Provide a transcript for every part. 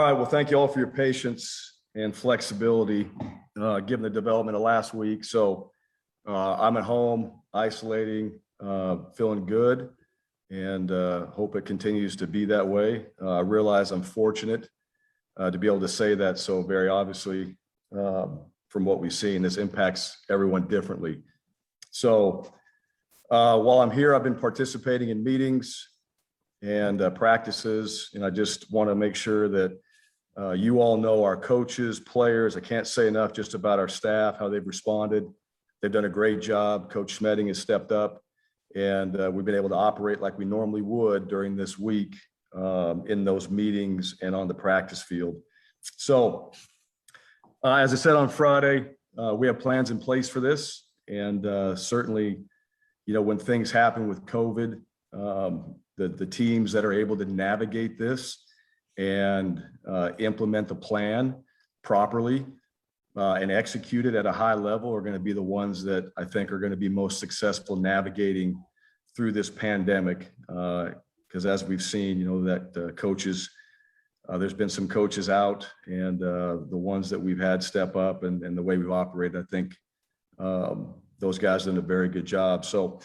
All right, well, thank you all for your patience and flexibility given the development of last week. So I'm at home, isolating, feeling good, and hope it continues to be that way. I realize I'm fortunate to be able to say that so very obviously from what we've seen. This impacts everyone differently. So while I'm here, I've been participating in meetings and practices, and I just want to make sure that you all know our coaches, players. I can't say enough just about our staff, how they've responded. They've done a great job. Coach Schmedding has stepped up, and we've been able to operate like we normally would during this week in those meetings and on the practice field. So as I said on Friday, we have plans in place for this. And certainly, you know, when things happen with COVID, the teams that are able to navigate this and implement the plan properly and execute it at a high level are going to be the ones that I think are going to be most successful navigating through this pandemic. Because as we've seen, you know, that coaches, there's been some coaches out, and the ones that we've had step up and the way we've operated, I think those guys done a very good job. So,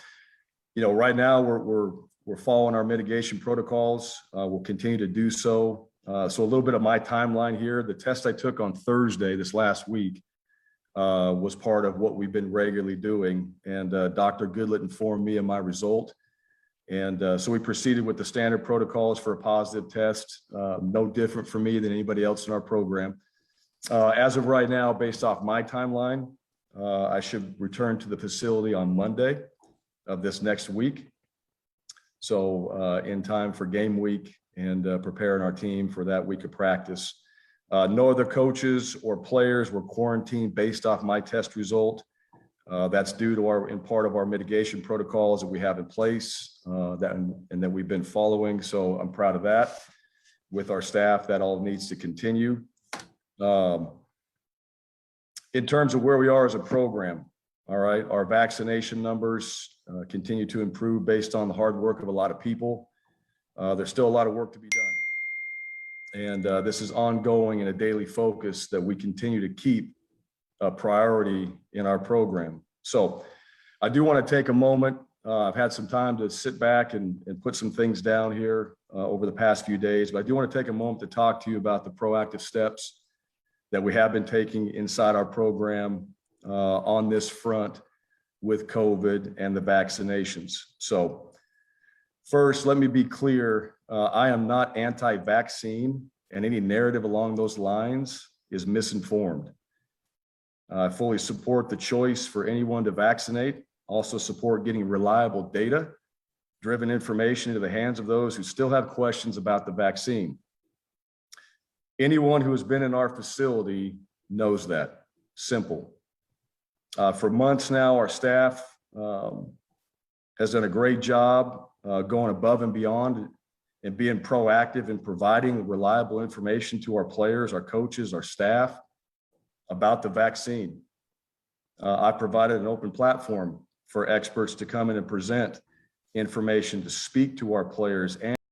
you know, right now we're following our mitigation protocols. We'll continue to do so. So a little bit of my timeline here. The test I took on Thursday this last week was part of what we've been regularly doing. And Dr. Goodlett informed me of my result. And so we proceeded with the standard protocols for a positive test, no different for me than anybody else in our program. As of right now, based off my timeline, I should return to the facility on Monday of this next week. So in time for game week and preparing our team for that week of practice. No other coaches or players were quarantined based off my test result. That's due to in part of our mitigation protocols that we have in place and that we've been following. So I'm proud of that. With our staff, that all needs to continue. In terms of where we are as a program, all right, our vaccination numbers continue to improve based on the hard work of a lot of people. There's still a lot of work to be done. And this is ongoing and a daily focus that we continue to keep a priority in our program. So I do want to take a moment. I've had some time to sit back and put some things down here over the past few days, but I do want to take a moment to talk to you about the proactive steps that we have been taking inside our program on this front with COVID and the vaccinations. So first, let me be clear. I am not anti-vaccine, and any narrative along those lines is misinformed. I fully support the choice for anyone to vaccinate. Also support getting reliable data-driven information into the hands of those who still have questions about the vaccine. Anyone who has been in our facility knows that. Simple. For months now, our staff has done a great job going above and beyond and being proactive in providing reliable information to our players, our coaches, our staff about the vaccine. I provided an open platform for experts to come in and present information to speak to our players and